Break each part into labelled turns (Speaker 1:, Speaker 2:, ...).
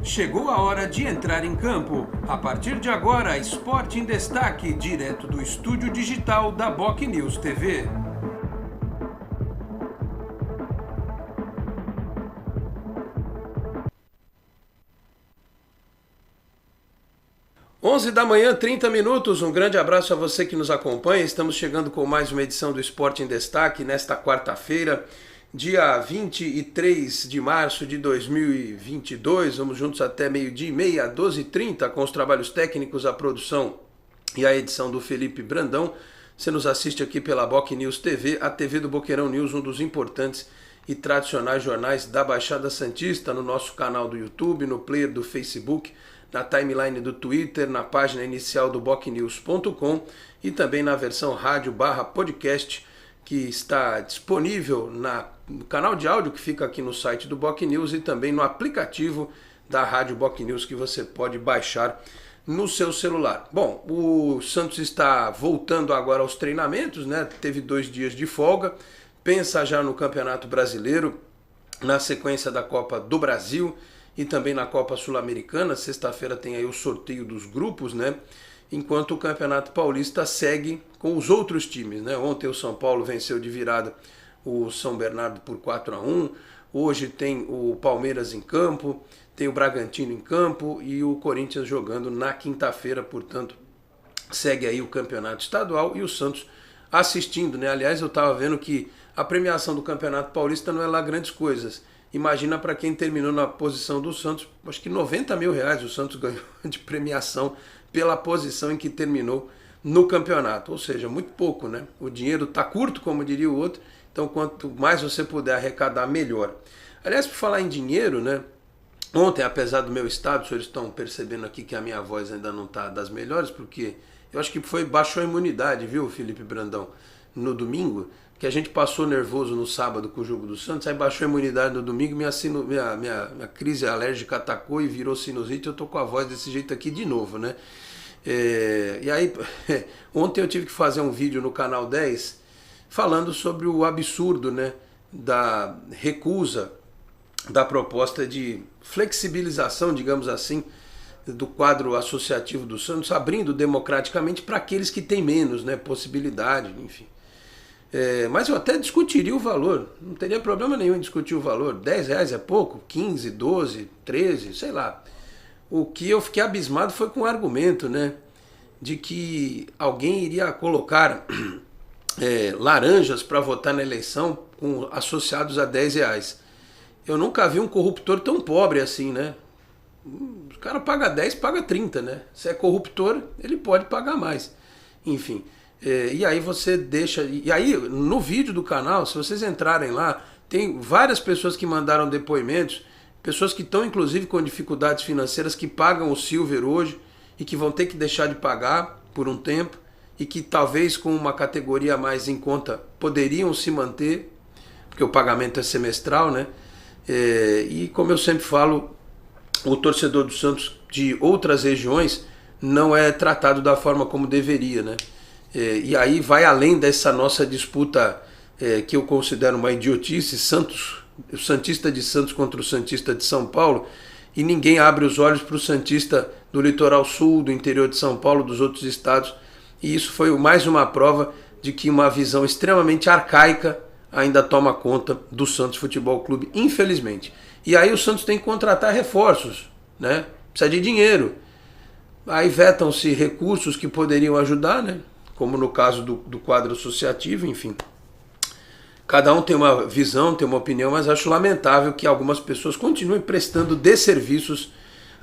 Speaker 1: Chegou a hora de entrar em campo. A partir de agora, Esporte em Destaque, direto do estúdio digital da BocNews TV. Onze da manhã, 30 minutos. Um grande abraço a você que nos acompanha. Estamos chegando com mais uma edição do Esporte em Destaque nesta quarta-feira, dia 23 de março de 2022. Vamos juntos até meio-dia e meia, 12h30, com os trabalhos técnicos, a produção e a edição do Felipe Brandão. Você nos assiste aqui pela BocNews TV, a TV do Boqueirão News, um dos importantes e tradicionais jornais da Baixada Santista, no nosso canal do YouTube, no player do Facebook, na timeline do Twitter, na página inicial do bocnews.com e também na versão rádio/podcast que está disponível no canal de áudio que fica aqui no site do BocNews e também no aplicativo da Rádio BocNews que você pode baixar no seu celular. Bom, o Santos está voltando agora aos treinamentos, né? Teve 2 dias de folga, pensa já no Campeonato Brasileiro, na sequência da Copa do Brasil e também na Copa Sul-Americana. Sexta-feira tem aí o sorteio dos grupos, né? Enquanto o Campeonato Paulista segue com os outros times, né? Ontem o São Paulo venceu de virada o São Bernardo por 4-1. Hoje tem o Palmeiras em campo, tem o Bragantino em campo e o Corinthians jogando na quinta-feira. Portanto, segue aí o Campeonato Estadual e o Santos assistindo, né? Aliás, eu estava vendo que a premiação do Campeonato Paulista não é lá grandes coisas. Imagina para quem terminou na posição do Santos, acho que R$90 mil o Santos ganhou de premiação pela posição em que terminou no campeonato. Ou seja, muito pouco, né? O dinheiro está curto, como diria o outro, então quanto mais você puder arrecadar, melhor. Aliás, por falar em dinheiro, né? Ontem, apesar do meu estado, os senhores estão percebendo aqui que a minha voz ainda não está das melhores, porque eu acho que baixou a imunidade, viu, Felipe Brandão, no domingo, que a gente passou nervoso no sábado com o jogo do Santos, aí baixou a imunidade no domingo, minha crise alérgica atacou e virou sinusite, eu tô com a voz desse jeito aqui de novo, né? E aí, ontem eu tive que fazer um vídeo no Canal 10 falando sobre o absurdo, né, da recusa da proposta de flexibilização, digamos assim, do quadro associativo do Santos, abrindo democraticamente para aqueles que têm menos, né, possibilidade, enfim. Mas eu até discutiria o valor, não teria problema nenhum em discutir o valor. R$10 é pouco? 15, 12, 13, sei lá. O que eu fiquei abismado foi com o argumento, né, de que alguém iria colocar laranjas para votar na eleição associados a R$10. Eu nunca vi um corruptor tão pobre assim, né? O cara paga 10, paga 30, né? Se é corruptor, ele pode pagar mais. Enfim. E aí você deixa... E aí, no vídeo do canal, se vocês entrarem lá, tem várias pessoas que mandaram depoimentos, pessoas que estão, inclusive, com dificuldades financeiras, que pagam o Silver hoje e que vão ter que deixar de pagar por um tempo e que talvez com uma categoria mais em conta poderiam se manter, porque o pagamento é semestral, né? E como eu sempre falo, o torcedor do Santos de outras regiões não é tratado da forma como deveria, né? E aí vai além dessa nossa disputa que eu considero uma idiotice, o Santista de Santos contra o Santista de São Paulo, e ninguém abre os olhos para o Santista do litoral sul, do interior de São Paulo, dos outros estados, e isso foi mais uma prova de que uma visão extremamente arcaica ainda toma conta do Santos Futebol Clube, infelizmente. E aí o Santos tem que contratar reforços, né? Precisa de dinheiro. Aí vetam-se recursos que poderiam ajudar, né? Como no caso do quadro associativo, enfim. Cada um tem uma visão, tem uma opinião, mas acho lamentável que algumas pessoas continuem prestando desserviços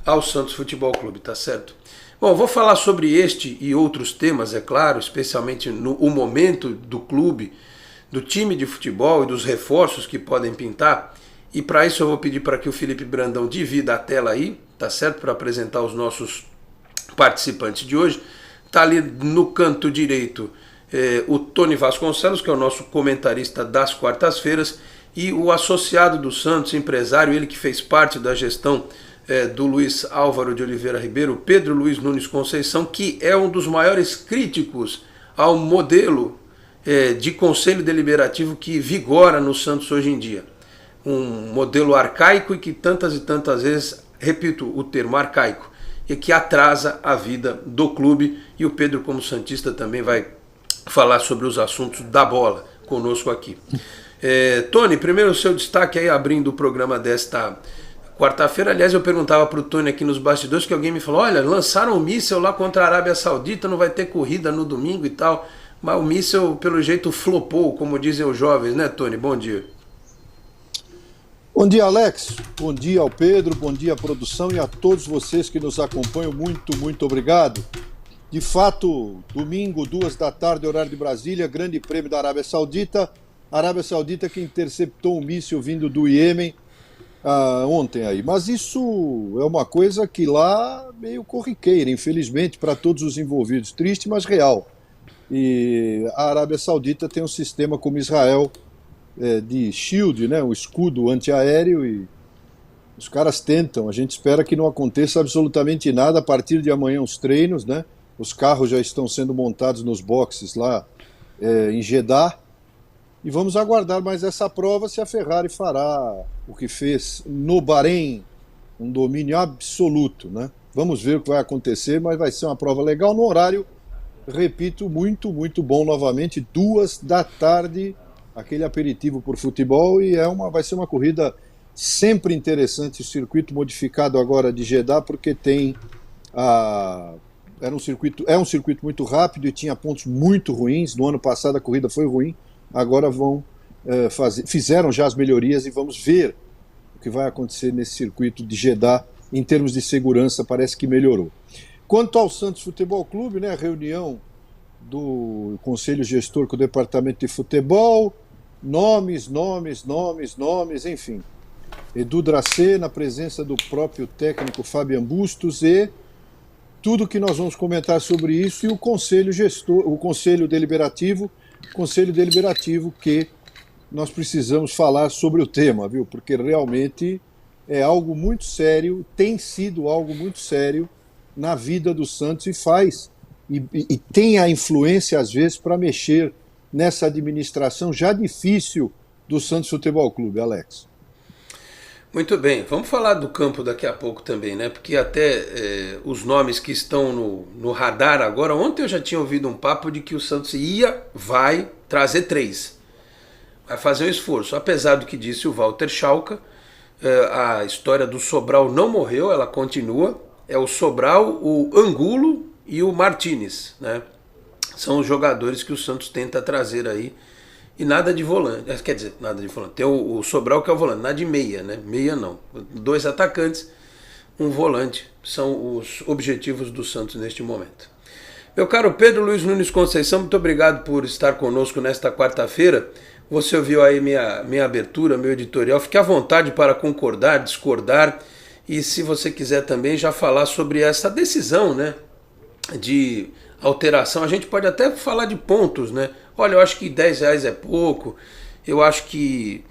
Speaker 1: ao Santos Futebol Clube, tá certo? Bom, vou falar sobre este e outros temas, é claro, especialmente no momento do clube, do time de futebol e dos reforços que podem pintar. E para isso eu vou pedir para que o Felipe Brandão divida a tela aí, tá certo? Para apresentar os nossos participantes de hoje. Está ali no canto direito o Tony Vasconcelos, que é o nosso comentarista das quartas-feiras, e o associado do Santos, empresário, ele que fez parte da gestão do Luiz Álvaro de Oliveira Ribeiro, Pedro Luiz Nunes Conceição, que é um dos maiores críticos ao modelo de conselho deliberativo que vigora no Santos hoje em dia. Um modelo arcaico e que tantas e tantas vezes repito o termo, arcaico, e que atrasa a vida do clube. E o Pedro, como santista, também vai falar sobre os assuntos da bola conosco aqui. Tony, primeiro o seu destaque aí abrindo o programa desta quarta-feira. Aliás, eu perguntava para o Tony aqui nos bastidores, que alguém me falou, olha, lançaram um míssel lá contra a Arábia Saudita, não vai ter corrida no domingo e tal, mas o míssel pelo jeito flopou, como dizem os jovens, né, Tony? Bom dia.
Speaker 2: Bom dia, Alex. Bom dia ao Pedro, bom dia à produção e a todos vocês que nos acompanham. Muito, muito obrigado. De fato, domingo, 2 da tarde, horário de Brasília, Grande Prêmio da Arábia Saudita. Arábia Saudita que interceptou um míssil vindo do Iêmen ontem aí. Mas isso é uma coisa que lá meio corriqueira, infelizmente, para todos os envolvidos. Triste, mas real. E a Arábia Saudita tem um sistema como Israel, de shield, né, um escudo antiaéreo, e os caras tentam. A gente espera que não aconteça absolutamente nada. A partir de amanhã os treinos, né, os carros já estão sendo montados nos boxes lá em Jeddah, e vamos aguardar mais essa prova, se a Ferrari fará o que fez no Bahrein, um domínio absoluto, né? Vamos ver o que vai acontecer, mas vai ser uma prova legal no horário, repito, muito, muito bom novamente, 2 da tarde, aquele aperitivo por futebol, e vai ser uma corrida sempre interessante. O circuito modificado agora de Jeddah, porque tem é um circuito muito rápido e tinha pontos muito ruins. No ano passado a corrida foi ruim, agora fizeram já as melhorias, e vamos ver o que vai acontecer nesse circuito de Jeddah. Em termos de segurança, parece que melhorou. Quanto ao Santos Futebol Clube, né, a reunião do Conselho Gestor com o Departamento de Futebol, nomes, enfim. Edu Dracê, na presença do próprio técnico Fabian Bustos, e tudo que nós vamos comentar sobre isso, e o Conselho Gestor, o Conselho Deliberativo que nós precisamos falar sobre o tema, viu? Porque realmente é algo muito sério, tem sido algo muito sério na vida do Santos, e tem a influência, às vezes, para mexer nessa administração já difícil do Santos Futebol Clube, Alex.
Speaker 1: Muito bem, vamos falar do campo daqui a pouco também, né? Porque até os nomes que estão no radar agora, ontem eu já tinha ouvido um papo de que o Santos vai trazer 3. Vai fazer um esforço, apesar do que disse o Walter Schalka, a história do Sobral não morreu, ela continua. É o Sobral, o Angulo e o Martínez, né? São os jogadores que o Santos tenta trazer aí. E nada de volante, quer dizer, nada de volante. Tem o Sobral, que é o volante, nada de meia, né? Meia não. 2 atacantes, um volante, são os objetivos do Santos neste momento. Meu caro Pedro Luiz Nunes Conceição, muito obrigado por estar conosco nesta quarta-feira. Você ouviu aí minha abertura, meu editorial. Fique à vontade para concordar, discordar, e se você quiser também já falar sobre essa decisão, né, de alteração. A gente pode até falar de pontos, né? Olha, eu acho que R$10 é pouco, eu acho que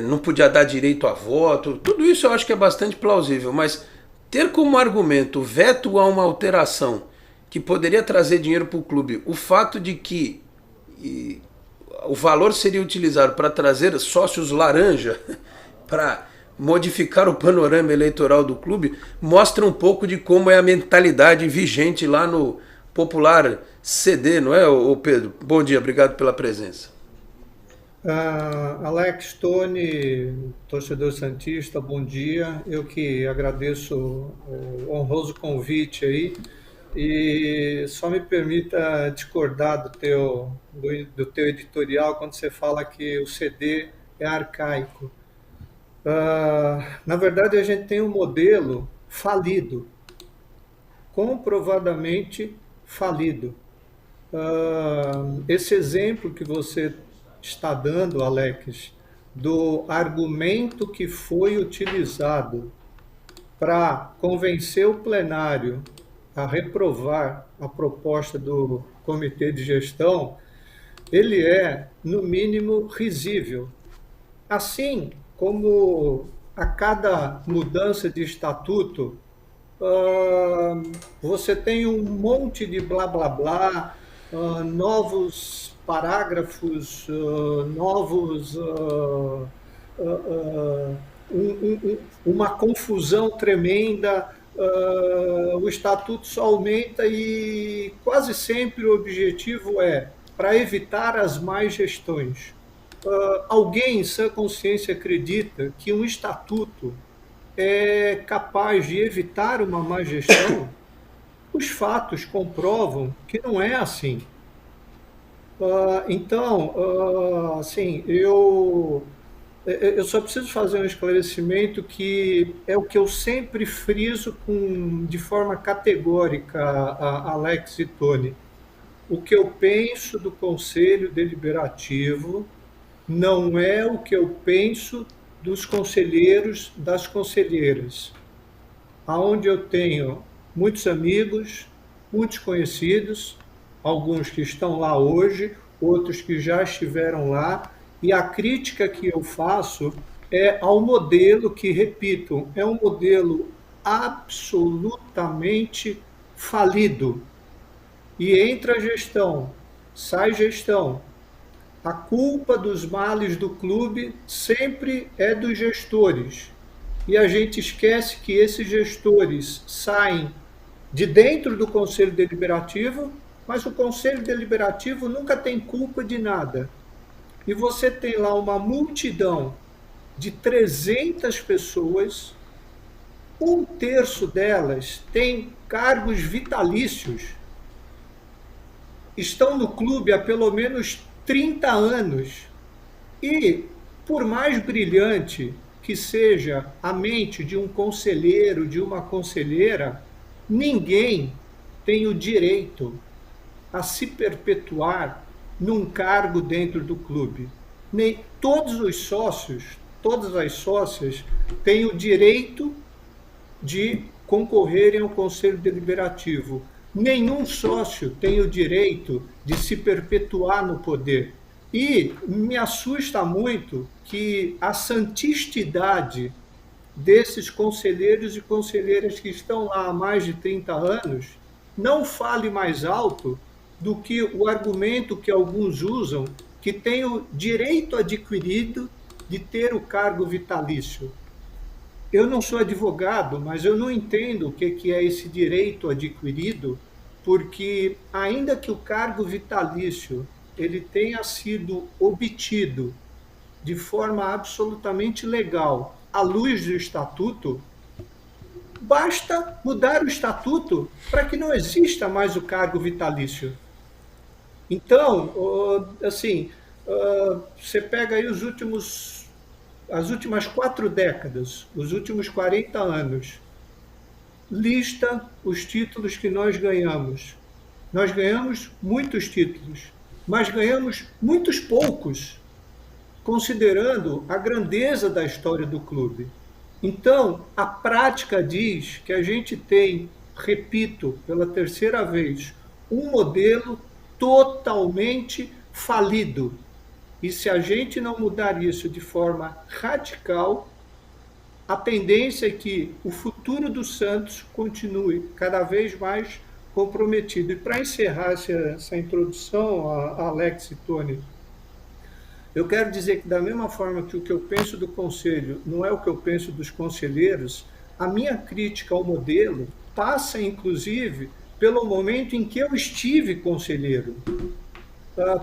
Speaker 1: não podia dar direito a voto. Tudo isso eu acho que é bastante plausível, mas ter como argumento veto a uma alteração que poderia trazer dinheiro para o clube, o fato de que o valor seria utilizado para trazer sócios laranja, para modificar o panorama eleitoral do clube, mostra um pouco de como é a mentalidade vigente lá no popular CD, não é, Pedro? Bom dia, obrigado pela presença.
Speaker 3: Alex, Tony, torcedor santista, bom dia. Eu que agradeço o honroso convite aí, e só me permita discordar do teu editorial quando você fala que o CD é arcaico. Na verdade, a gente tem um modelo falido, comprovadamente falido. Esse exemplo que você está dando, Alex, do argumento que foi utilizado para convencer o plenário a reprovar a proposta do comitê de gestão, ele é, no mínimo, risível. Assim como a cada mudança de estatuto, você tem um monte de blá blá blá, novos parágrafos, novos uma confusão tremenda, o estatuto só aumenta e quase sempre o objetivo é para evitar as más gestões. Alguém em sã consciência acredita que um estatuto é capaz de evitar uma má gestão? Os fatos comprovam que não é assim. Então, assim, eu só preciso fazer um esclarecimento que é o que eu sempre friso de forma categórica, Alex e Tony. O que eu penso do Conselho Deliberativo não é o que eu penso dos conselheiros, das conselheiras, aonde eu tenho muitos amigos, muitos conhecidos, alguns que estão lá hoje, outros que já estiveram lá, e a crítica que eu faço é ao modelo que, repito, é um modelo absolutamente falido. E entra a gestão, sai gestão. A culpa dos males do clube sempre é dos gestores. E a gente esquece que esses gestores saem de dentro do Conselho Deliberativo, mas o Conselho Deliberativo nunca tem culpa de nada. E você tem lá uma multidão de 300 pessoas, um terço delas tem cargos vitalícios, estão no clube há pelo menos 30 anos. E, por mais brilhante que seja a mente de um conselheiro, de uma conselheira, ninguém tem o direito a se perpetuar num cargo dentro do clube. Nem todos os sócios, todas as sócias têm o direito de concorrerem ao Conselho Deliberativo. Nenhum sócio tem o direito de se perpetuar no poder. E me assusta muito que a santistidade desses conselheiros e conselheiras que estão lá há mais de 30 anos não fale mais alto do que o argumento que alguns usam, que tem o direito adquirido de ter o cargo vitalício. Eu não sou advogado, mas eu não entendo o que é esse direito adquirido, porque ainda que o cargo vitalício ele tenha sido obtido de forma absolutamente legal, à luz do estatuto, basta mudar o estatuto para que não exista mais o cargo vitalício. Então, assim, você pega aí as últimas 4 décadas, os últimos 40 anos, lista os títulos que nós ganhamos. Nós ganhamos muitos títulos, mas ganhamos muitos poucos, considerando a grandeza da história do clube. Então, a prática diz que a gente tem, repito, pela terceira vez, um modelo totalmente falido. E se a gente não mudar isso de forma radical, a tendência é que o futuro do Santos continue cada vez mais comprometido. E para encerrar essa introdução, Alex e Tony, eu quero dizer que da mesma forma que o que eu penso do Conselho não é o que eu penso dos conselheiros, a minha crítica ao modelo passa, inclusive, pelo momento em que eu estive conselheiro.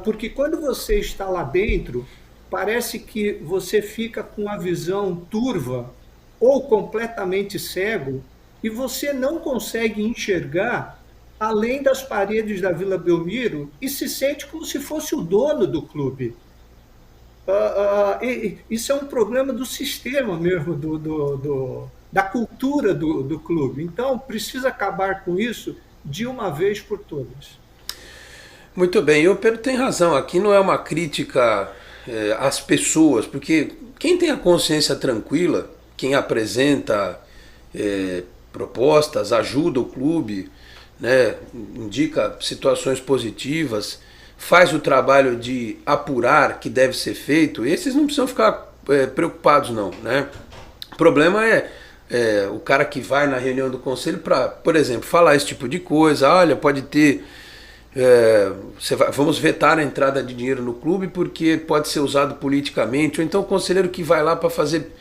Speaker 3: Porque quando você está lá dentro, parece que você fica com a visão turva ou completamente cego e você não consegue enxergar além das paredes da Vila Belmiro e se sente como se fosse o dono do clube. Isso é um problema do sistema mesmo, da cultura do clube. Então, precisa acabar com isso de uma vez por todas.
Speaker 1: Muito bem, o Pedro tem razão. Aqui não é uma crítica às pessoas, porque quem tem a consciência tranquila, quem apresenta propostas, ajuda o clube, né, indica situações positivas, faz o trabalho de apurar que deve ser feito, esses não precisam ficar preocupados não, né? O problema é o cara que vai na reunião do conselho para, por exemplo, falar esse tipo de coisa, olha, pode ter, vamos vetar a entrada de dinheiro no clube porque pode ser usado politicamente, ou então o conselheiro que vai lá para fazer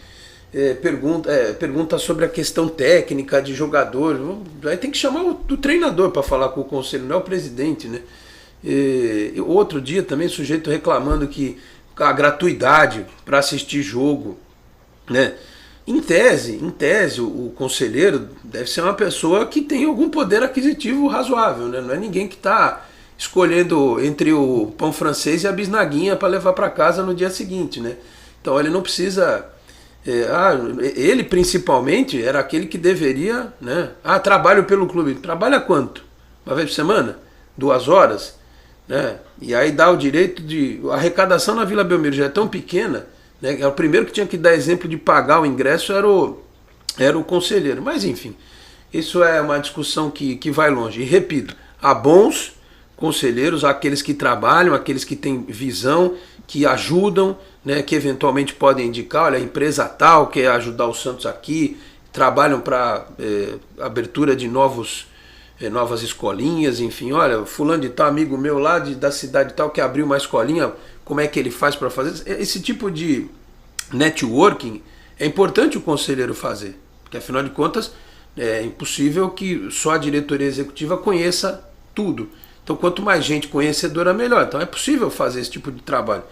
Speaker 1: pergunta sobre a questão técnica de jogador. Aí tem que chamar o treinador para falar com o conselho, não é o presidente, né? Outro dia também, sujeito reclamando que a gratuidade para assistir jogo, né? Em tese, o conselheiro deve ser uma pessoa que tem algum poder aquisitivo razoável, né? Não é ninguém que está escolhendo entre o pão francês e a bisnaguinha para levar para casa no dia seguinte, né? Então ele não precisa... ele principalmente era aquele que deveria, né? Trabalho pelo clube. Trabalha quanto? Uma vez por semana? 2 horas? Né? E aí dá o direito de... A arrecadação na Vila Belmiro já é tão pequena, né? O primeiro que tinha que dar exemplo de pagar o ingresso era o conselheiro. Mas enfim, isso é uma discussão que vai longe. E repito, há bons conselheiros, aqueles que trabalham, aqueles que têm visão, que ajudam, né, que eventualmente podem indicar, olha, a empresa tal quer ajudar o Santos aqui, trabalham para abertura de novas escolinhas, enfim, olha, fulano de tal, amigo meu lá da cidade tal que abriu uma escolinha, como é que ele faz para fazer? Esse tipo de networking é importante o conselheiro fazer, porque afinal de contas é impossível que só a diretoria executiva conheça tudo. Então quanto mais gente conhecedora, melhor. Então é possível fazer esse tipo de trabalho.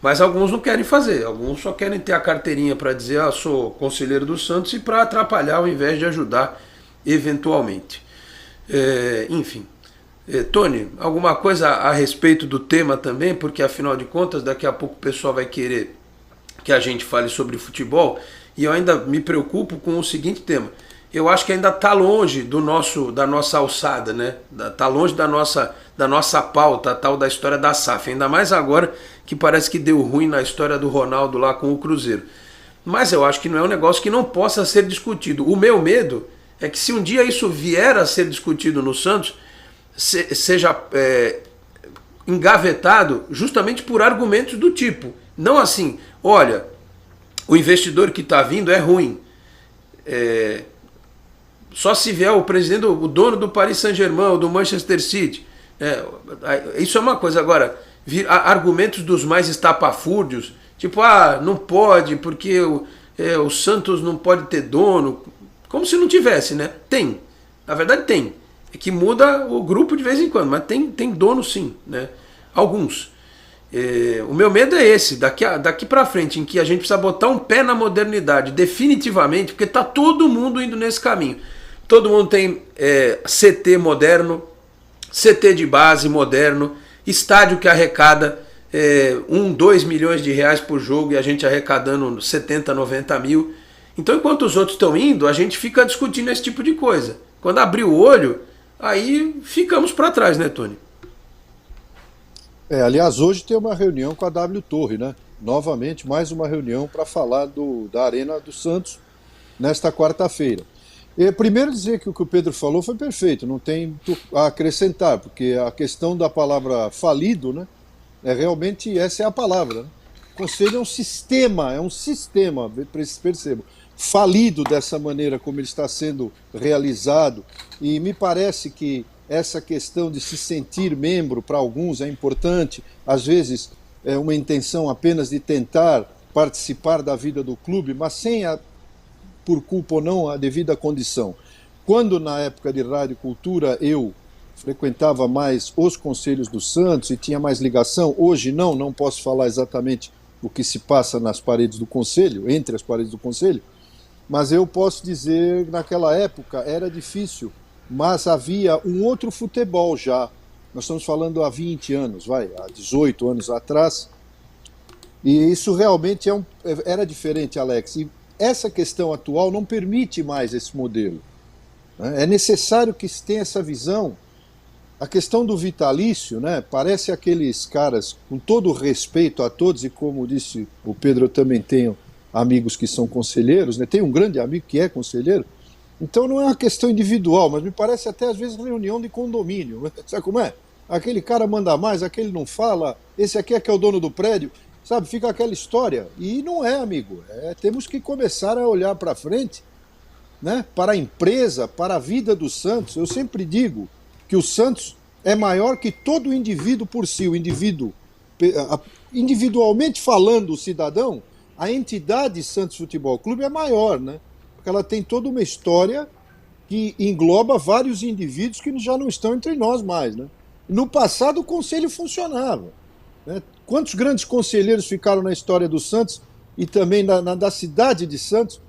Speaker 1: Mas alguns não querem fazer, alguns só querem ter a carteirinha para dizer sou conselheiro do Santos e para atrapalhar ao invés de ajudar eventualmente. Enfim. Tony, alguma coisa a respeito do tema também, porque afinal de contas daqui a pouco o pessoal vai querer que a gente fale sobre futebol e eu ainda me preocupo com o seguinte tema. Eu acho que ainda está longe da nossa alçada, né? Está longe da nossa pauta, tal da história da SAF, ainda mais agora que parece que deu ruim na história do Ronaldo lá com o Cruzeiro. Mas eu acho que não é um negócio que não possa ser discutido. O meu medo é que se um dia isso vier a ser discutido no Santos, seja engavetado justamente por argumentos do tipo, não assim, olha, o investidor que está vindo é ruim, só se vier o presidente, o dono do Paris Saint-Germain ou do Manchester City. Isso é uma coisa. Agora, argumentos dos mais estapafúrdios, tipo, não pode, porque o Santos não pode ter dono. Como se não tivesse, né? Tem. Na verdade tem. É que muda o grupo de vez em quando, mas tem dono sim, né? Alguns. O meu medo é esse, daqui para frente, em que a gente precisa botar um pé na modernidade, definitivamente, porque está todo mundo indo nesse caminho. Todo mundo tem CT moderno, CT de base moderno, estádio que arrecada 2 milhões de reais por jogo e a gente arrecadando 70, 90 mil. Então, enquanto os outros estão indo, a gente fica discutindo esse tipo de coisa. Quando abrir o olho, aí ficamos para trás, né, Tony?
Speaker 2: Aliás, hoje tem uma reunião com a W Torre, né? Novamente, mais uma reunião para falar da Arena do Santos nesta quarta-feira. Primeiro dizer que o que o Pedro falou foi perfeito, não tem muito a acrescentar, porque a questão da palavra falido, né? Realmente essa é a palavra. Né? O Conselho é um sistema, percebo, falido dessa maneira como ele está sendo realizado, e me parece que essa questão de se sentir membro para alguns é importante, às vezes é uma intenção apenas de tentar participar da vida do clube, mas sem por culpa ou não, a devida condição. Quando, na época de Rádio Cultura, eu frequentava mais os conselhos do Santos e tinha mais ligação, hoje não posso falar exatamente o que se passa nas paredes do conselho, entre as paredes do conselho, mas eu posso dizer que naquela época era difícil, mas havia um outro futebol já. Nós estamos falando há 20 anos, há 18 anos atrás, e isso realmente era diferente, Alex, e essa questão atual não permite mais esse modelo. É necessário que se tenha essa visão. A questão do vitalício, né, parece aqueles caras, com todo o respeito a todos, e como disse o Pedro, eu também tenho amigos que são conselheiros, né, tenho um grande amigo que é conselheiro, então não é uma questão individual, mas me parece até às vezes reunião de condomínio. Sabe como é? Aquele cara manda mais, aquele não fala, esse aqui é que é o dono do prédio. Sabe, fica aquela história. E não é, amigo. Temos que começar a olhar para frente, né, para a empresa, para a vida do Santos. Eu sempre digo que o Santos é maior que todo indivíduo por si. O indivíduo, individualmente falando, o cidadão, a entidade Santos Futebol Clube é maior, né? Porque ela tem toda uma história que engloba vários indivíduos que já não estão entre nós mais, né? No passado o conselho funcionava, né? Quantos grandes conselheiros ficaram na história do Santos e também da cidade de Santos,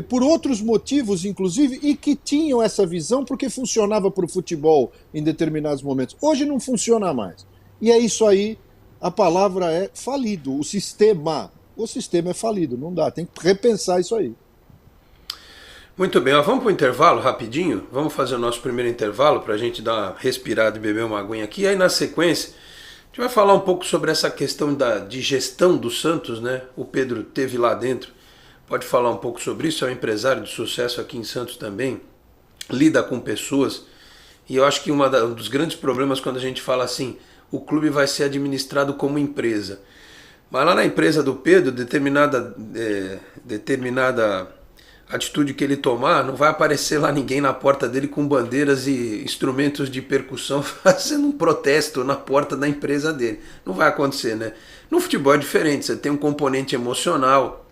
Speaker 2: por outros motivos, inclusive, e que tinham essa visão porque funcionava para o futebol em determinados momentos. Hoje não funciona mais. E é isso aí, a palavra é falido, o sistema é falido, não dá, tem que repensar isso aí.
Speaker 1: Muito bem, ó, vamos para o intervalo rapidinho, vamos fazer o nosso primeiro intervalo para a gente dar uma respirada e beber uma aguinha aqui, e aí na sequência a gente vai falar um pouco sobre essa questão de gestão do Santos, né? O Pedro teve lá dentro, pode falar um pouco sobre isso, é um empresário de sucesso aqui em Santos também, lida com pessoas, e eu acho que um dos grandes problemas quando a gente fala assim, o clube vai ser administrado como empresa. Mas lá na empresa do Pedro, determinada atitude que ele tomar, não vai aparecer lá ninguém na porta dele com bandeiras e instrumentos de percussão fazendo um protesto na porta da empresa dele. Não vai acontecer, né? No futebol é diferente, você tem um componente emocional,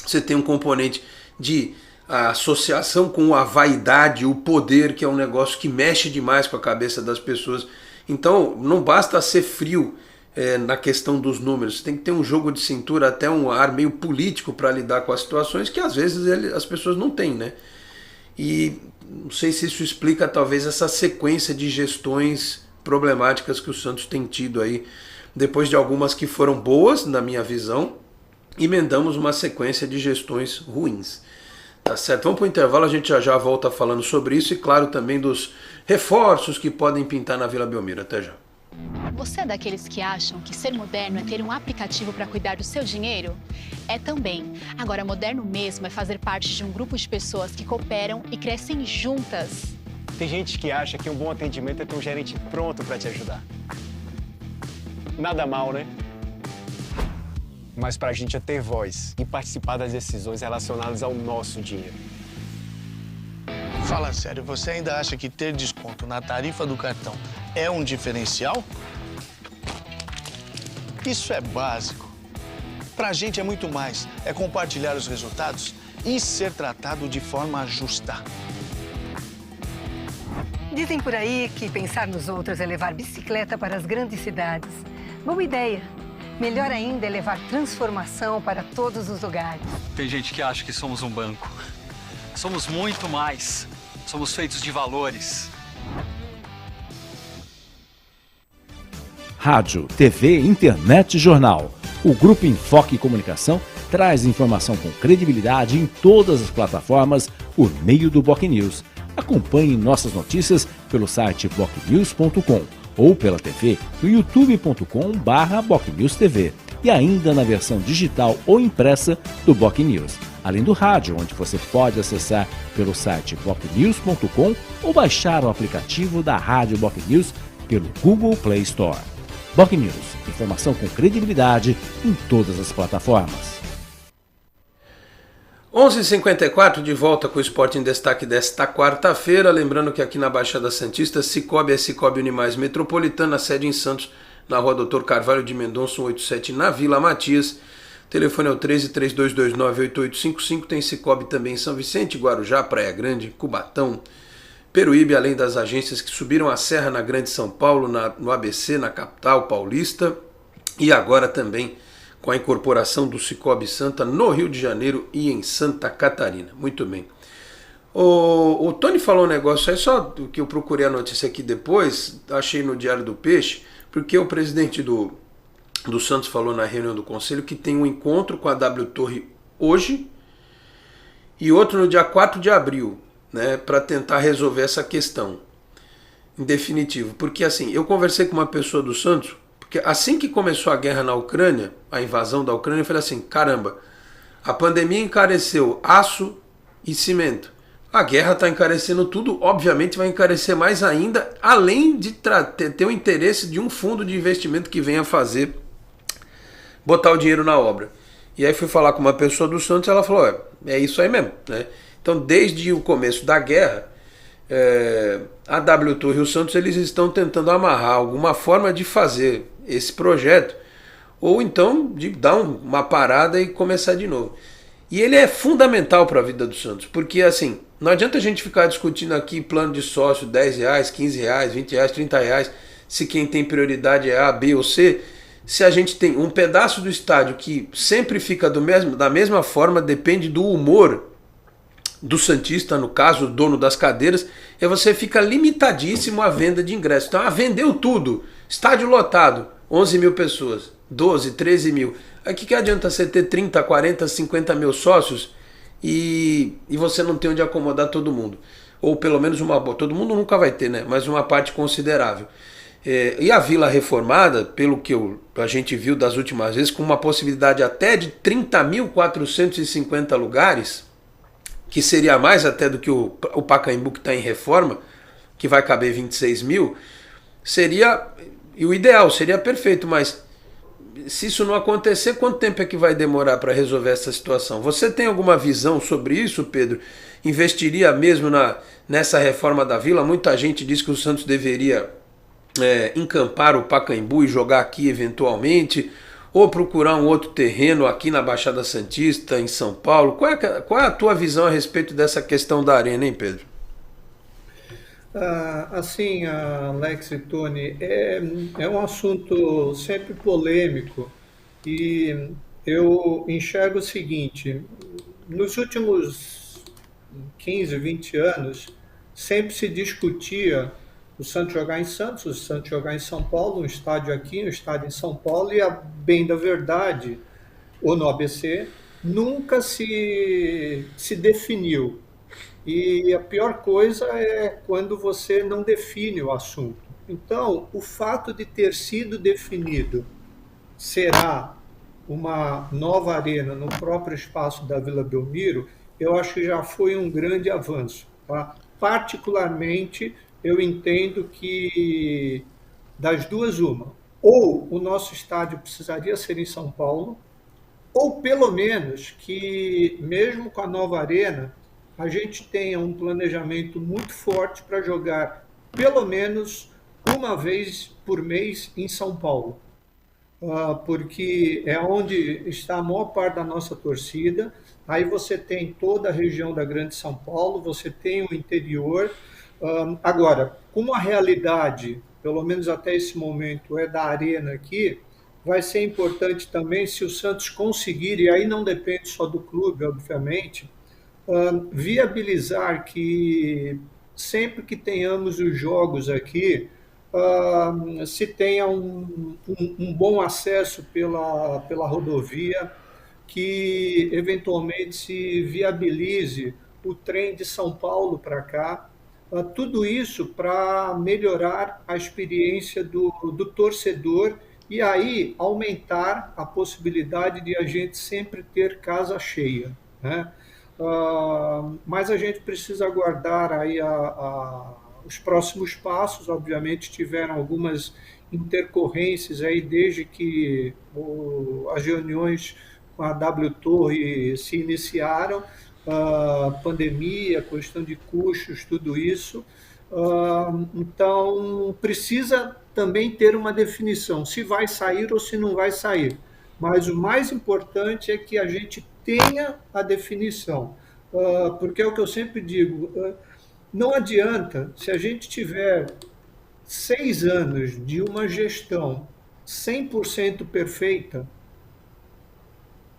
Speaker 1: você tem um componente de associação com a vaidade, o poder, que é um negócio que mexe demais com a cabeça das pessoas. Então não basta ser frio na questão dos números, você tem que ter um jogo de cintura, até um ar meio político para lidar com as situações que às vezes as pessoas não têm, né? E não sei se isso explica talvez essa sequência de gestões problemáticas que o Santos tem tido aí, depois de algumas que foram boas, na minha visão, emendamos uma sequência de gestões ruins. Tá certo? Vamos para o intervalo, a gente já volta falando sobre isso e claro também dos reforços que podem pintar na Vila Belmiro. Até já.
Speaker 4: Você é daqueles que acham que ser moderno é ter um aplicativo para cuidar do seu dinheiro? É também. Agora, moderno mesmo é fazer parte de um grupo de pessoas que cooperam e crescem juntas.
Speaker 5: Tem gente que acha que um bom atendimento é ter um gerente pronto para te ajudar. Nada mal, né? Mas pra gente é ter voz e participar das decisões relacionadas ao nosso dinheiro.
Speaker 6: Fala sério, você ainda acha que ter desconto na tarifa do cartão é um diferencial? Isso é básico. Pra gente é muito mais. É compartilhar os resultados e ser tratado de forma justa.
Speaker 7: Dizem por aí que pensar nos outros é levar bicicleta para as grandes cidades. Boa ideia. Melhor ainda é levar transformação para todos os lugares.
Speaker 8: Tem gente que acha que somos um banco. Somos muito mais. Somos feitos de valores.
Speaker 9: Rádio, TV, internet e jornal. O Grupo Enfoque Comunicação traz informação com credibilidade em todas as plataformas por meio do BocNews. Acompanhe nossas notícias pelo site bocnews.com ou pela TV no youtube.com/BocNewsTV e ainda na versão digital ou impressa do BocNews. Além do rádio, onde você pode acessar pelo site bocnews.com ou baixar o aplicativo da Rádio BocNews pelo Google Play Store. BocNews, informação com credibilidade em todas as plataformas.
Speaker 1: 11h54, de volta com o Esporte em Destaque desta quarta-feira. Lembrando que aqui na Baixada Santista, Cicobi é Cicobi Unimais Metropolitana, sede em Santos, na rua Doutor Carvalho de Mendonça, 187, na Vila Matias. O telefone é o 13-3229-8855. Tem Cicobi também em São Vicente, Guarujá, Praia Grande, Cubatão, Peruíbe, além das agências que subiram a serra na Grande São Paulo, no ABC, na capital paulista, e agora também com a incorporação do Cicobi Santa no Rio de Janeiro e em Santa Catarina. Muito bem. O Tony falou um negócio aí, só que eu procurei a notícia aqui depois, achei no Diário do Peixe, porque o presidente do Santos falou na reunião do Conselho que tem um encontro com a W Torre hoje e outro no dia 4 de abril, né, para tentar resolver essa questão, em definitivo. Porque assim, eu conversei com uma pessoa do Santos, porque assim que começou a guerra na Ucrânia, a invasão da Ucrânia, eu falei assim, caramba, a pandemia encareceu aço e cimento. A guerra está encarecendo tudo, obviamente vai encarecer mais ainda, além de ter o interesse de um fundo de investimento que venha botar o dinheiro na obra. E aí fui falar com uma pessoa do Santos e ela falou, é isso aí mesmo, né? Então desde o começo da guerra, a W Torre e o Santos eles estão tentando amarrar alguma forma de fazer esse projeto, ou então de dar uma parada e começar de novo. E ele é fundamental para a vida do Santos, porque assim, não adianta a gente ficar discutindo aqui plano de sócio, R$10, R$15, R$20, R$30, se quem tem prioridade é A, B ou C, se a gente tem um pedaço do estádio que sempre fica da mesma forma, depende do humor do santista, no caso, o dono das cadeiras, e você fica limitadíssimo à venda de ingressos. Então, vendeu tudo, estádio lotado, 11 mil pessoas, 12, 13 mil. Aí que adianta você ter 30, 40, 50 mil sócios e você não tem onde acomodar todo mundo? Ou pelo menos uma boa, todo mundo nunca vai ter, né? Mas uma parte considerável. E a Vila Reformada, pelo que a gente viu das últimas vezes, com uma possibilidade até de 30.450 lugares, que seria mais até do que o Pacaembu, que está em reforma, que vai caber 26 mil, seria, e o ideal, seria perfeito, mas se isso não acontecer, quanto tempo é que vai demorar para resolver essa situação? Você tem alguma visão sobre isso, Pedro? Investiria mesmo nessa reforma da Vila? Muita gente diz que o Santos deveria encampar o Pacaembu e jogar aqui eventualmente, ou procurar um outro terreno aqui na Baixada Santista, em São Paulo. Qual é a tua visão a respeito dessa questão da arena, hein, Pedro?
Speaker 3: Assim, Alex e Tony, é um assunto sempre polêmico e eu enxergo o seguinte: nos últimos 15, 20 anos, sempre se discutia o Santos jogar em Santos, o Santos jogar em São Paulo, um estádio aqui, um estádio em São Paulo, e a bem da verdade, ou no ABC, nunca se definiu. E a pior coisa é quando você não define o assunto. Então, o fato de ter sido definido será uma nova arena no próprio espaço da Vila Belmiro, eu acho que já foi um grande avanço. Tá? Particularmente, eu entendo que das duas uma, ou o nosso estádio precisaria ser em São Paulo, ou pelo menos que, mesmo com a nova arena, a gente tenha um planejamento muito forte para jogar pelo menos uma vez por mês em São Paulo, porque é onde está a maior parte da nossa torcida. Aí você tem toda a região da Grande São Paulo, você tem o interior. Agora, como a realidade, pelo menos até esse momento, é da arena aqui, vai ser importante também se o Santos conseguir, e aí não depende só do clube, obviamente, viabilizar que sempre que tenhamos os jogos aqui, se tenha um bom acesso pela rodovia, que eventualmente se viabilize o trem de São Paulo para cá. Tudo isso para melhorar a experiência do torcedor e aí aumentar a possibilidade de a gente sempre ter casa cheia, né? Mas a gente precisa aguardar aí os próximos passos. Obviamente tiveram algumas intercorrências aí desde que as reuniões com a W Torre se iniciaram, pandemia, questão de custos, tudo isso. Então precisa também ter uma definição, se vai sair ou se não vai sair. Mas o mais importante é que a gente tenha a definição, porque é o que eu sempre digo, não adianta, se a gente tiver 6 anos de uma gestão 100% perfeita,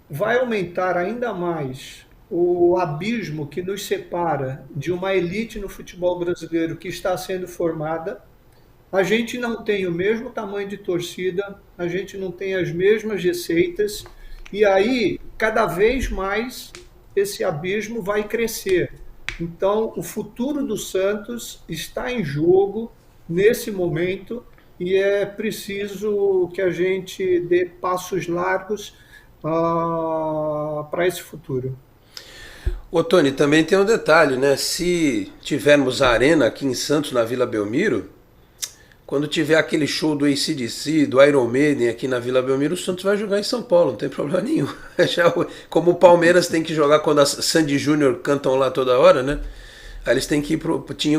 Speaker 3: vai aumentar ainda mais o abismo que nos separa de uma elite no futebol brasileiro que está sendo formada. A gente não tem o mesmo tamanho de torcida, a gente não tem as mesmas receitas, e aí, cada vez mais, esse abismo vai crescer. Então, o futuro do Santos está em jogo nesse momento e é preciso que a gente dê passos largos para esse futuro.
Speaker 1: Ô Tony, também tem um detalhe, né? Se tivermos a arena aqui em Santos, na Vila Belmiro, quando tiver aquele show do AC/DC, do Iron Maiden aqui na Vila Belmiro, o Santos vai jogar em São Paulo, não tem problema nenhum. Como o Palmeiras tem que jogar quando a Sandy Júnior cantam lá toda hora, né? Aí eles tinham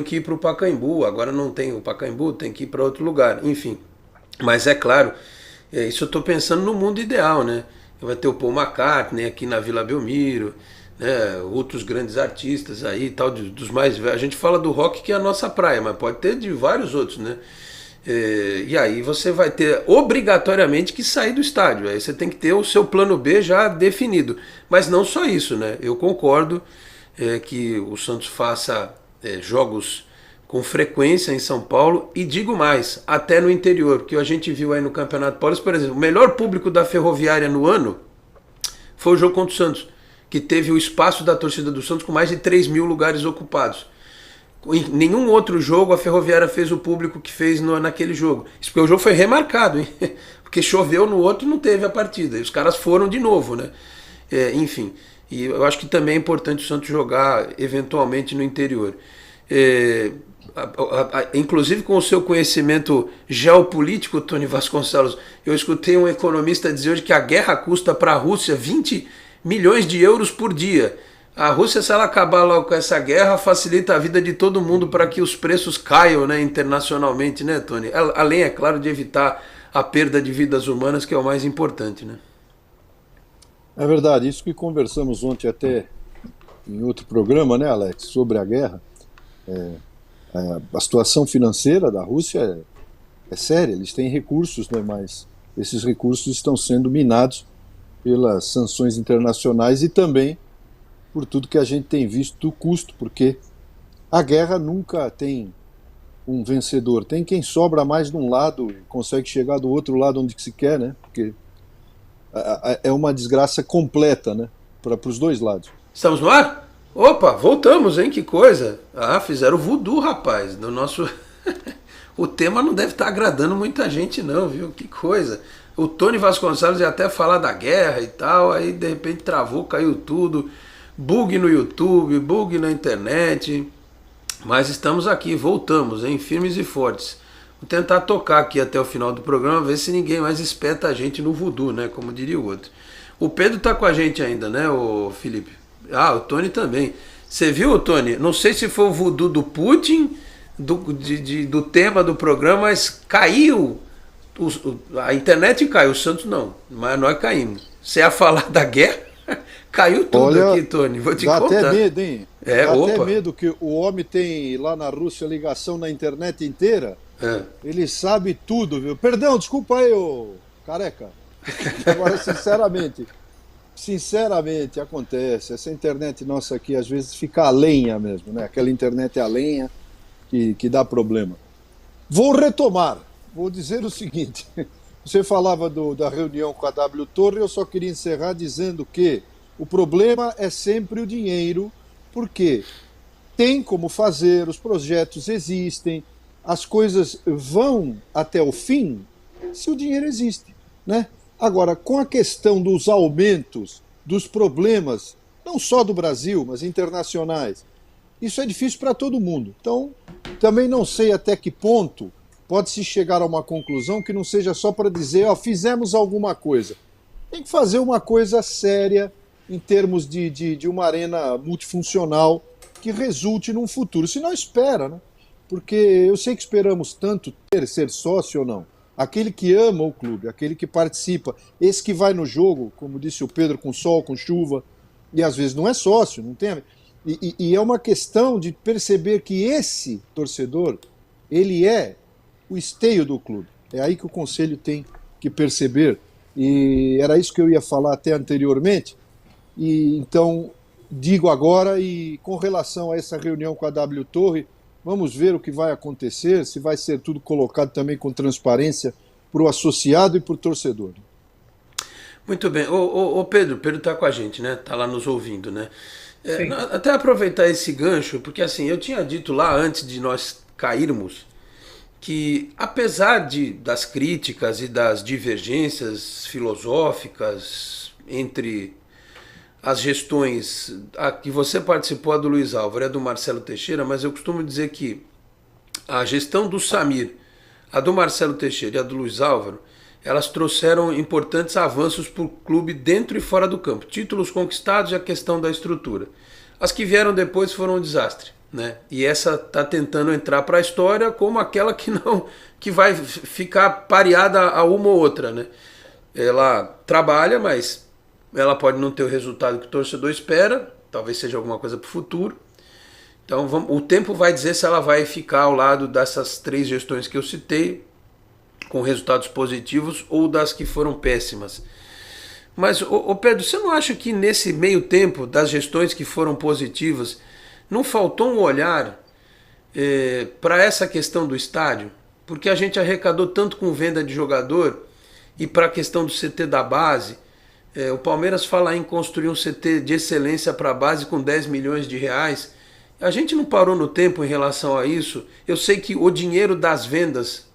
Speaker 1: que ir para o Pacaembu, agora não tem o Pacaembu, tem que ir para outro lugar, enfim. Mas é claro Isso eu estou pensando no mundo ideal, né? Vai ter o Paul McCartney aqui na Vila Belmiro, né? Outros grandes artistas aí, tal, dos mais velhos. A gente fala do rock que é a nossa praia, mas pode ter de vários outros, né? E aí você vai ter obrigatoriamente que sair do estádio. Aí você tem que ter o seu plano B já definido. Mas não só isso, né? Eu concordo que o Santos faça jogos com frequência em São Paulo, e digo mais, até no interior, porque a gente viu aí no Campeonato Paulista, por exemplo, o melhor público da Ferroviária no ano foi o jogo contra o Santos, que teve o espaço da torcida do Santos com mais de 3 mil lugares ocupados. Em nenhum outro jogo a Ferroviária fez o público que fez naquele jogo. Isso porque o jogo foi remarcado, hein? Porque choveu no outro e não teve a partida, e os caras foram de novo, né? Enfim, e eu acho que também é importante o Santos jogar eventualmente no interior. Inclusive com o seu conhecimento geopolítico, Tony Vasconcelos, eu escutei um economista dizer hoje que a guerra custa para a Rússia 20 milhões de euros por dia. A Rússia, se ela acabar logo com essa guerra, facilita a vida de todo mundo para que os preços caiam, né, internacionalmente, né, Tony? Além, é claro, de evitar a perda de vidas humanas, que é o mais importante, né?
Speaker 2: É verdade, isso que conversamos ontem até em outro programa, né, Alex, sobre a guerra. A situação financeira da Rússia é séria, eles têm recursos, né, mas esses recursos estão sendo minados pelas sanções internacionais e também por tudo que a gente tem visto do custo, porque a guerra nunca tem um vencedor, tem quem sobra mais de um lado e consegue chegar do outro lado onde se quer, né, porque é uma desgraça completa, né, para os dois lados.
Speaker 1: Estamos no ar? Opa, voltamos, hein? Que coisa. Fizeram o voodoo, rapaz, do nosso... O tema não deve estar agradando muita gente não, viu? Que coisa. O Tony Vasconcelos ia até falar da guerra e tal, aí de repente travou, caiu tudo. Bug no YouTube, bug na internet. Mas estamos aqui, voltamos, hein? Firmes e fortes. Vou tentar tocar aqui até o final do programa, ver se ninguém mais espeta a gente no voodoo, né? Como diria o outro. O Pedro tá com a gente ainda, né, o Felipe? O Tony também. Você viu, Tony? Não sei se foi o voodoo do Putin, do tema do programa, mas caiu. A internet caiu, o Santos não. Mas nós caímos. Você ia falar da guerra? Caiu tudo. Olha, aqui, Tony. Vou te
Speaker 2: contar.
Speaker 1: Dá
Speaker 2: até medo, hein? Dá até medo que o homem tem lá na Rússia ligação na internet inteira. Ele sabe tudo, viu? Perdão, desculpa aí, ô careca. Agora, sinceramente, acontece. Essa internet nossa aqui, às vezes, fica a lenha mesmo, né? Aquela internet a lenha que dá problema. Vou retomar. Vou dizer o seguinte. Você falava da reunião com a W Torre, eu só queria encerrar dizendo que o problema é sempre o dinheiro, porque tem como fazer, os projetos existem, as coisas vão até o fim se o dinheiro existe, né? Agora, com a questão dos aumentos, dos problemas, não só do Brasil, mas internacionais, isso é difícil para todo mundo. Então, também não sei até que ponto pode-se chegar a uma conclusão que não seja só para dizer, fizemos alguma coisa. Tem que fazer uma coisa séria em termos de uma arena multifuncional que resulte num futuro. Se não, espera, né? Porque eu sei que esperamos tanto ser sócio ou não. Aquele que ama o clube, aquele que participa, esse que vai no jogo, como disse o Pedro, com sol, com chuva, e às vezes não é sócio, não tem. E é uma questão de perceber que esse torcedor, ele é o esteio do clube. É aí que o conselho tem que perceber. E era isso que eu ia falar até anteriormente. E então digo agora, e com relação a essa reunião com a W Torre, vamos ver o que vai acontecer, se vai ser tudo colocado também com transparência para o associado e para o torcedor.
Speaker 1: Muito bem. Ô Pedro está com a gente, né? Está lá nos ouvindo, né? Até aproveitar esse gancho, porque assim, eu tinha dito lá antes de nós cairmos que, apesar das críticas e das divergências filosóficas entre as gestões, a que você participou, a do Luiz Álvaro e a do Marcelo Teixeira, mas eu costumo dizer que a gestão do Samir, a do Marcelo Teixeira e a do Luiz Álvaro, elas trouxeram importantes avanços para o clube dentro e fora do campo. Títulos conquistados e a questão da estrutura. As que vieram depois foram um desastre. né? E essa está tentando entrar para a história como aquela que vai ficar pareada a uma ou outra, né? Ela trabalha, mas ela pode não ter o resultado que o torcedor espera, talvez seja alguma coisa para o futuro. Então o tempo vai dizer se ela vai ficar ao lado dessas 3 gestões que eu citei, com resultados positivos, ou das que foram péssimas. Mas, Pedro, você não acha que nesse meio tempo das gestões que foram positivas, não faltou um olhar para essa questão do estádio? Porque a gente arrecadou tanto com venda de jogador e para a questão do CT da base. O Palmeiras fala em construir um CT de excelência para a base com 10 milhões de reais. A gente não parou no tempo em relação a isso. Eu sei que o dinheiro das vendas,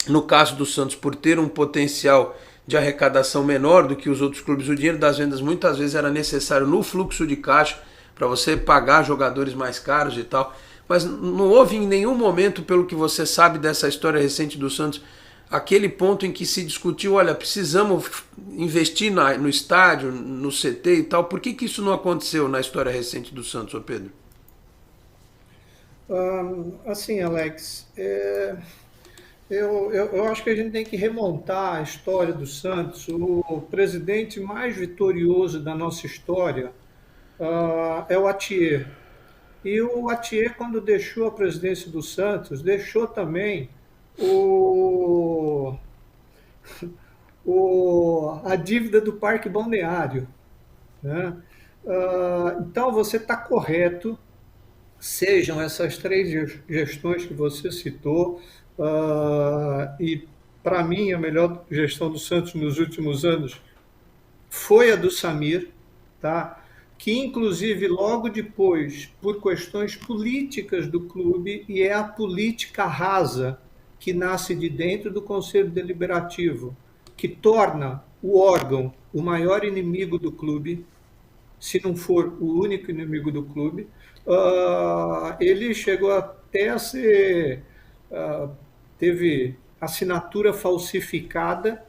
Speaker 1: no caso do Santos, por ter um potencial de arrecadação menor do que os outros clubes, o dinheiro das vendas muitas vezes era necessário no fluxo de caixa para você pagar jogadores mais caros e tal. Mas não houve em nenhum momento, pelo que você sabe dessa história recente do Santos, aquele ponto em que se discutiu, olha, precisamos investir no estádio, no CT e tal. Por que isso não aconteceu na história recente do Santos, Pedro?
Speaker 3: Assim, Alex, eu acho que a gente tem que remontar a história do Santos. O presidente mais vitorioso da nossa história é o Attier. E o Attier, quando deixou a presidência do Santos, deixou também a dívida do Parque Balneário, né? Então, você está correto, sejam essas 3 gestões que você citou, e para mim a melhor gestão do Santos nos últimos anos foi a do Samir, tá? Que inclusive logo depois, por questões políticas do clube, e é a política rasa que nasce de dentro do Conselho Deliberativo, que torna o órgão o maior inimigo do clube, se não for o único inimigo do clube. Ele chegou até a ser... teve assinatura falsificada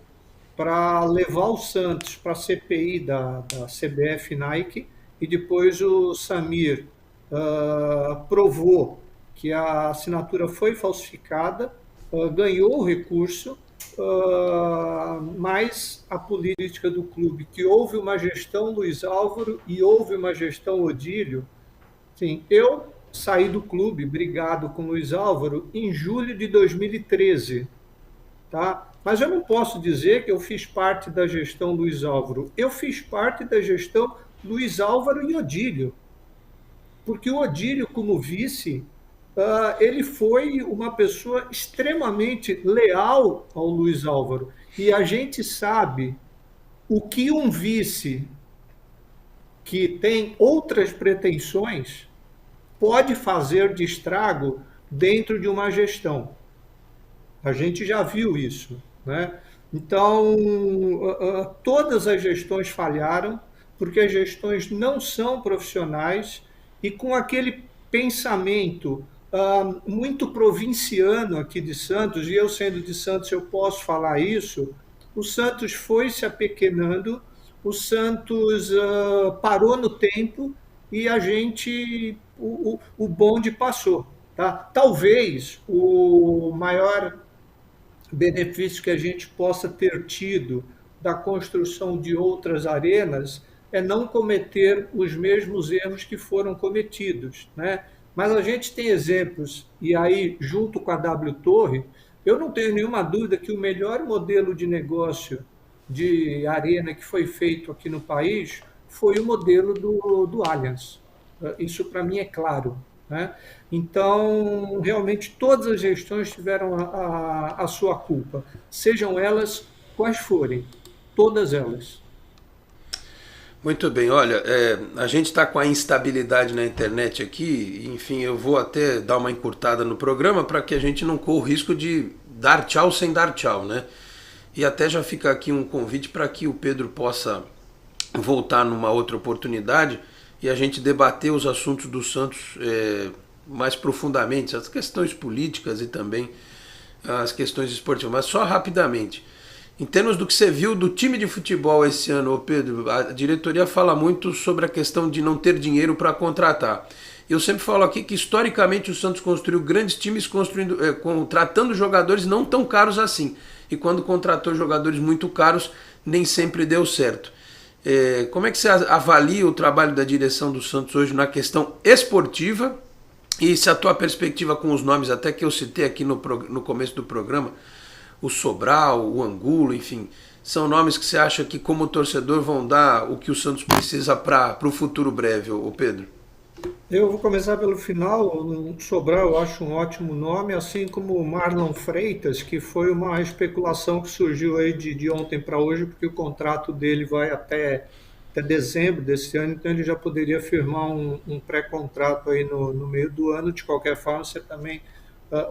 Speaker 3: para levar o Santos para a CPI da CBF Nike, e depois o Samir provou que a assinatura foi falsificada, ganhou o recurso, mas a política do clube, que houve uma gestão Luiz Álvaro e houve uma gestão Odílio. Sim, eu saí do clube, brigado com Luiz Álvaro, em julho de 2013, tá? Mas eu não posso dizer que eu fiz parte da gestão Luiz Álvaro. Eu fiz parte da gestão Luiz Álvaro e Odílio, porque o Odílio, como vice, ele foi uma pessoa extremamente leal ao Luiz Álvaro. E a gente sabe o que um vice que tem outras pretensões pode fazer de estrago dentro de uma gestão. A gente já viu isso, né? Então, todas as gestões falharam, porque as gestões não são profissionais, e com aquele pensamento muito provinciano aqui de Santos, e eu sendo de Santos eu posso falar isso, o Santos foi se apequenando, o Santos parou no tempo e a gente, o bonde passou. Tá? Talvez o maior benefício que a gente possa ter tido da construção de outras arenas é não cometer os mesmos erros que foram cometidos, né? Mas a gente tem exemplos, e aí, junto com a W Torre, eu não tenho nenhuma dúvida que o melhor modelo de negócio de arena que foi feito aqui no país foi o modelo do Allianz. Isso, para mim, é claro, né? Então, realmente, todas as gestões tiveram a sua culpa, sejam elas quais forem, todas elas.
Speaker 1: Muito bem, olha, a gente está com a instabilidade na internet aqui, enfim, eu vou até dar uma encurtada no programa para que a gente não corra o risco de dar tchau sem dar tchau, né? E até já fica aqui um convite para que o Pedro possa voltar numa outra oportunidade e a gente debater os assuntos do Santos mais profundamente, as questões políticas e também as questões esportivas, mas só rapidamente. Em termos do que você viu do time de futebol esse ano, Pedro, a diretoria fala muito sobre a questão de não ter dinheiro para contratar. Eu sempre falo aqui que historicamente o Santos construiu grandes times contratando jogadores não tão caros assim. E quando contratou jogadores muito caros, nem sempre deu certo. Como é que você avalia o trabalho da direção do Santos hoje na questão esportiva? E se a tua perspectiva com os nomes, até que eu citei aqui no começo do programa, o Sobral, o Angulo, enfim, são nomes que você acha que como torcedor vão dar o que o Santos precisa para o futuro breve, ô Pedro?
Speaker 3: Eu vou começar pelo final. O Sobral eu acho um ótimo nome, assim como o Marlon Freitas, que foi uma especulação que surgiu aí de ontem para hoje, porque o contrato dele vai até dezembro desse ano, então ele já poderia firmar um pré-contrato aí no meio do ano. De qualquer forma, você também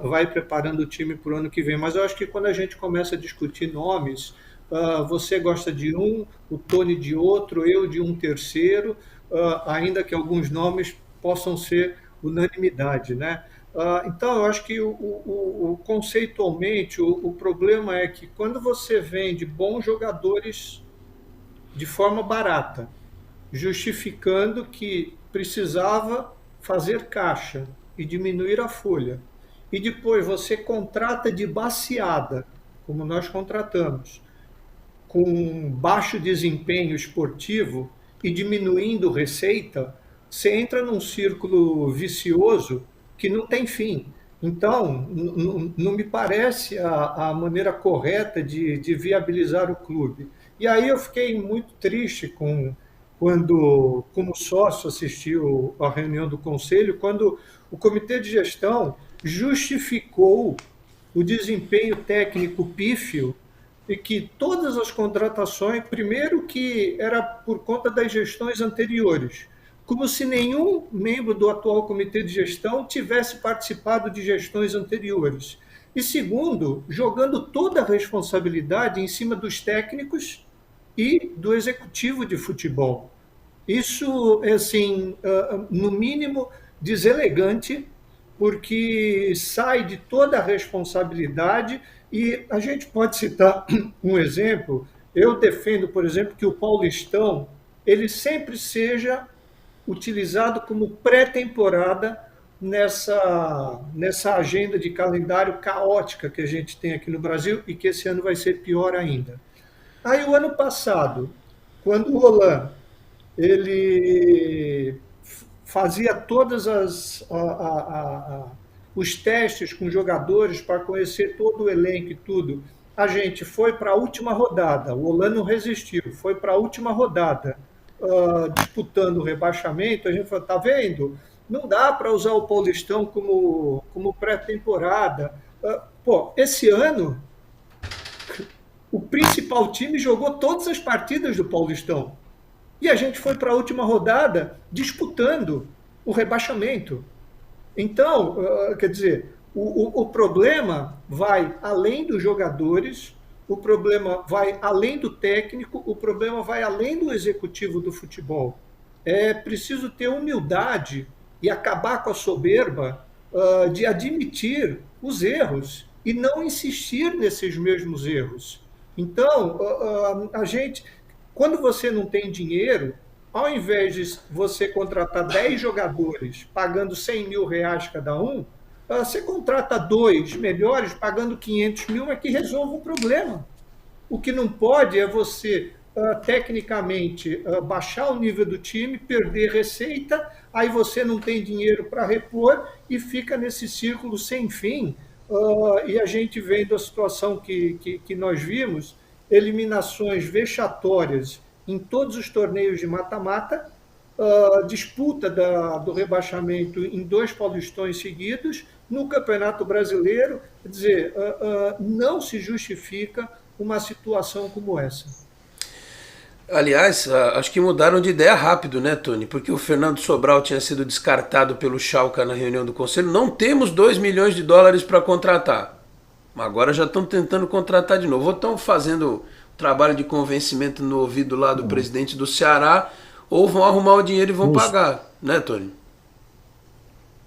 Speaker 3: vai preparando o time para o ano que vem. Mas eu acho que quando a gente começa a discutir nomes, você gosta de um, o Tony de outro, eu de um terceiro, ainda que alguns nomes possam ser unanimidade, né? Então, eu acho que conceitualmente o problema é que quando você vende bons jogadores de forma barata, justificando que precisava fazer caixa e diminuir a folha, e depois você contrata de baseada, como nós contratamos, com baixo desempenho esportivo e diminuindo receita, você entra num círculo vicioso que não tem fim. Então, não me parece a maneira correta de viabilizar o clube. E aí eu fiquei muito triste quando, como sócio, assisti a reunião do conselho, quando o comitê de gestão justificou o desempenho técnico pífio e que todas as contratações, primeiro que era por conta das gestões anteriores, como se nenhum membro do atual comitê de gestão tivesse participado de gestões anteriores. E segundo, jogando toda a responsabilidade em cima dos técnicos e do executivo de futebol. Isso é, assim, no mínimo, deselegante, porque sai de toda a responsabilidade. E a gente pode citar um exemplo. Eu defendo, por exemplo, que o Paulistão ele sempre seja utilizado como pré-temporada nessa agenda de calendário caótica que a gente tem aqui no Brasil e que esse ano vai ser pior ainda. Aí, o ano passado, quando o Roland ele fazia todos os testes com jogadores para conhecer todo o elenco e tudo, a gente foi para a última rodada, o Roland não resistiu, foi para a última rodada, disputando o rebaixamento. A gente falou, tá vendo? Não dá para usar o Paulistão como pré-temporada. Esse ano, o principal time jogou todas as partidas do Paulistão. E a gente foi para a última rodada disputando o rebaixamento. Então, quer dizer, o problema vai além dos jogadores, o problema vai além do técnico, o problema vai além do executivo do futebol. É preciso ter humildade e acabar com a soberba de admitir os erros e não insistir nesses mesmos erros. Então, a gente, quando você não tem dinheiro, ao invés de você contratar 10 jogadores pagando 100 mil reais cada um, você contrata 2 melhores pagando 500 mil, mas que resolva o problema. O que não pode é você, tecnicamente, baixar o nível do time, perder receita, aí você não tem dinheiro para repor e fica nesse círculo sem fim. E a gente vendo a situação que nós vimos, eliminações vexatórias em todos os torneios de mata-mata, disputa do rebaixamento em 2 paulistões seguidos, no Campeonato Brasileiro. Quer dizer, não se justifica uma situação como essa.
Speaker 1: Aliás, acho que mudaram de ideia rápido, né, Tony? Porque o Fernando Sobral tinha sido descartado pelo Schalke na reunião do Conselho. Não temos 2 milhões de dólares para contratar. Agora já estão tentando contratar de novo. Ou estão fazendo trabalho de convencimento no ouvido lá do presidente do Ceará, ou vão arrumar o dinheiro e vão pagar, né, Tony?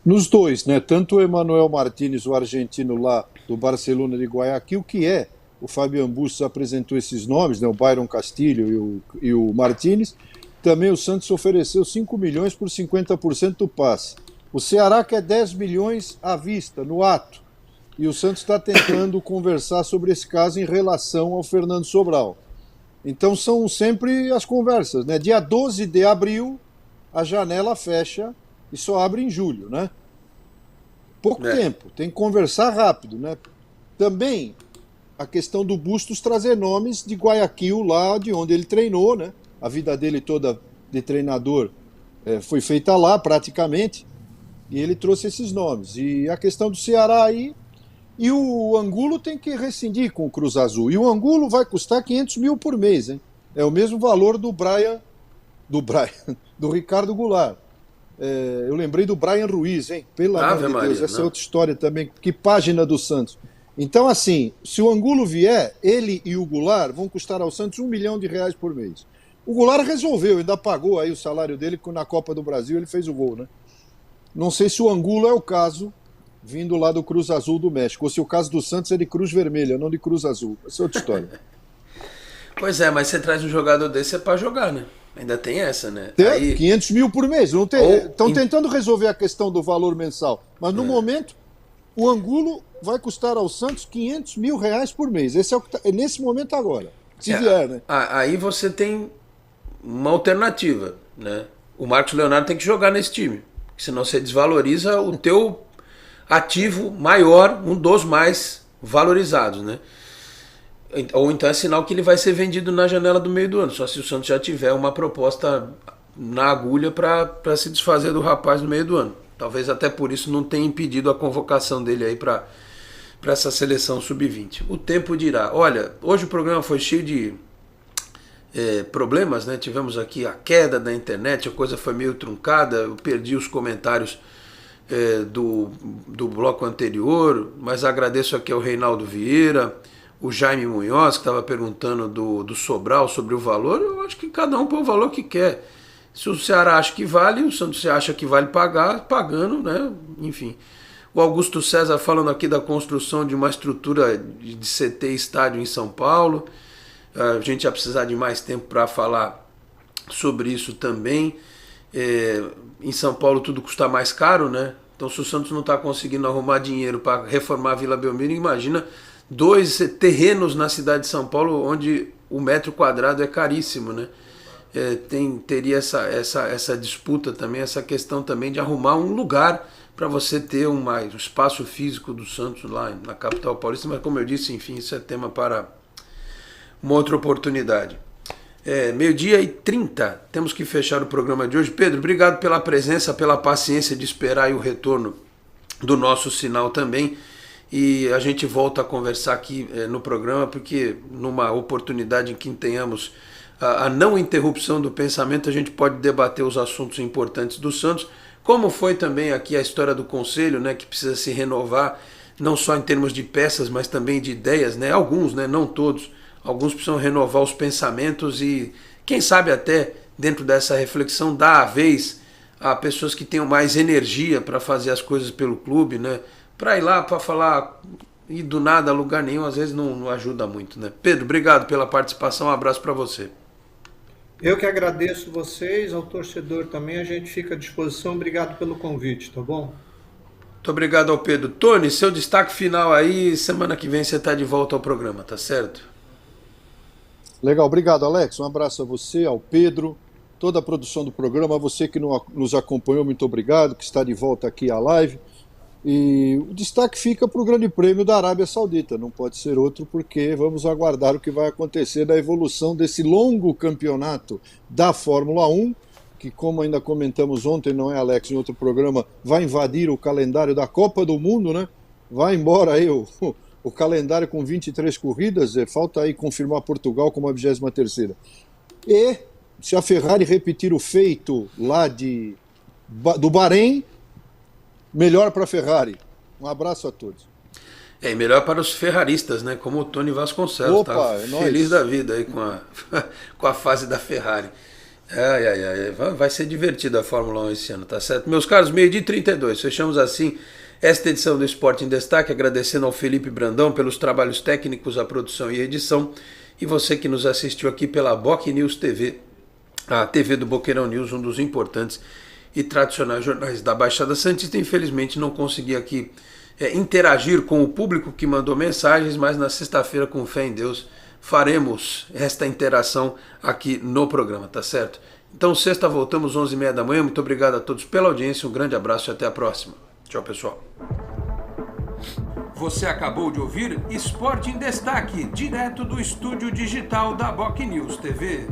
Speaker 2: Nos dois, né? Tanto o Emmanuel Martínez, o argentino lá do Barcelona de Guayaquil, que é o Fabian Bustos apresentou esses nomes, né? O Byron Castilho e o Martínez. Também o Santos ofereceu 5 milhões por 50% do passe. O Ceará quer 10 milhões à vista, no ato. E o Santos está tentando conversar sobre esse caso em relação ao Fernando Sobral. Então são sempre as conversas, né? Dia 12 de abril, a janela fecha e só abre em julho, né? Pouco tempo, tem que conversar rápido, né? Também a questão do Bustos trazer nomes de Guayaquil, lá de onde ele treinou, né? A vida dele toda de treinador foi feita lá, praticamente, e ele trouxe esses nomes. E a questão do Ceará aí, e o Angulo tem que rescindir com o Cruz Azul. E o Angulo vai custar 500 mil por mês, hein? É o mesmo valor do Ricardo Goulart. Eu lembrei do Brian Ruiz, hein? Pelo amor de Deus, Maria, essa é outra história também. Que página do Santos. Então, assim, se o Angulo vier, ele e o Goulart vão custar ao Santos R$1 milhão por mês. O Goulart resolveu, ainda pagou aí o salário dele, na Copa do Brasil ele fez o gol, né? Não sei se o Angulo é o caso, vindo lá do Cruz Azul do México, ou se o caso do Santos é de Cruz Vermelha, não de Cruz Azul. Essa é outra história.
Speaker 1: Pois é, mas você traz um jogador desse para jogar, né? Ainda tem essa, né?
Speaker 2: Aí... 500 mil por mês. Estão tentando resolver a questão do valor mensal, mas no momento o Angulo vai custar ao Santos R$500 mil por mês. Esse é o que é nesse momento agora. Se vier, né?
Speaker 1: Aí você tem uma alternativa, né? O Marcos Leonardo tem que jogar nesse time, senão você desvaloriza o teu ativo maior, um dos mais valorizados, né? Ou então é sinal que ele vai ser vendido na janela do meio do ano, só se o Santos já tiver uma proposta na agulha para se desfazer do rapaz no meio do ano. Talvez até por isso não tenha impedido a convocação dele aí para essa seleção sub-20. O tempo dirá. Olha, hoje o programa foi cheio de problemas, né? Tivemos aqui a queda da internet, a coisa foi meio truncada, eu perdi os comentários do bloco anterior, mas agradeço aqui ao Reinaldo Vieira, o Jaime Munhoz, que estava perguntando do Sobral sobre o valor. Eu acho que cada um põe o valor que quer. Se o Ceará acha que vale, o Santos acha que vale pagar, pagando, né? Enfim. O Augusto César falando aqui da construção de uma estrutura de CT estádio em São Paulo. A gente ia precisar de mais tempo para falar sobre isso também. Em São Paulo tudo custa mais caro, né? Então se o Santos não está conseguindo arrumar dinheiro para reformar a Vila Belmiro, imagina 2 terrenos na cidade de São Paulo onde o metro quadrado é caríssimo, né? Teria essa disputa também, essa questão também de arrumar um lugar para você ter um espaço físico do Santos lá na capital paulista, mas como eu disse, enfim, isso é tema para uma outra oportunidade. 12h30, temos que fechar o programa de hoje. Pedro, obrigado pela presença, pela paciência de esperar aí o retorno do nosso sinal também. E a gente volta a conversar aqui no programa, porque numa oportunidade em que tenhamos a não interrupção do pensamento, a gente pode debater os assuntos importantes do Santos, como foi também aqui a história do Conselho, né, que precisa se renovar, não só em termos de peças, mas também de ideias, né, alguns, né, não todos, alguns precisam renovar os pensamentos e, quem sabe até, dentro dessa reflexão, dar a vez a pessoas que tenham mais energia para fazer as coisas pelo clube, né, para ir lá, para falar e do nada a lugar nenhum, às vezes não ajuda muito, né. Pedro, obrigado pela participação, um abraço para você.
Speaker 3: Eu que agradeço vocês, ao torcedor também, a gente fica à disposição. Obrigado pelo convite, tá bom?
Speaker 1: Muito obrigado ao Pedro. Tony, seu destaque final aí, semana que vem você está de volta ao programa, tá certo?
Speaker 2: Legal, obrigado, Alex. Um abraço a você, ao Pedro, toda a produção do programa, a você que nos acompanhou, muito obrigado, que está de volta aqui à live. E o destaque fica para o Grande Prêmio da Arábia Saudita, não pode ser outro, porque vamos aguardar o que vai acontecer da evolução desse longo campeonato da Fórmula 1, que, como ainda comentamos ontem, não é, Alex, em outro programa, vai invadir o calendário da Copa do Mundo, né? Vai embora aí o calendário com 23 corridas, falta aí confirmar Portugal como a 23ª. E se a Ferrari repetir o feito lá do Bahrein, melhor para a Ferrari. Um abraço a todos.
Speaker 1: E melhor para os ferraristas, né? Como o Tony Vasconcelos.
Speaker 2: Opa,
Speaker 1: tá
Speaker 2: é
Speaker 1: feliz
Speaker 2: nóis.
Speaker 1: da vida aí com a fase da Ferrari. Vai ser divertido a Fórmula 1 esse ano, tá certo? Meus caros, 12h32. Fechamos assim esta edição do Esporte em Destaque, agradecendo ao Felipe Brandão pelos trabalhos técnicos, a produção e a edição, e você que nos assistiu aqui pela Boc News TV, a TV do Boqueirão News, um dos importantes e tradicionais jornais da Baixada Santista. Infelizmente não consegui aqui interagir com o público que mandou mensagens, mas na sexta-feira, com fé em Deus, faremos esta interação aqui no programa, tá certo? Então sexta voltamos 11h30 da manhã. Muito obrigado a todos pela audiência, um grande abraço e até a próxima. Tchau, pessoal. Você acabou de ouvir Esporte em Destaque, direto do estúdio digital da Boc News TV.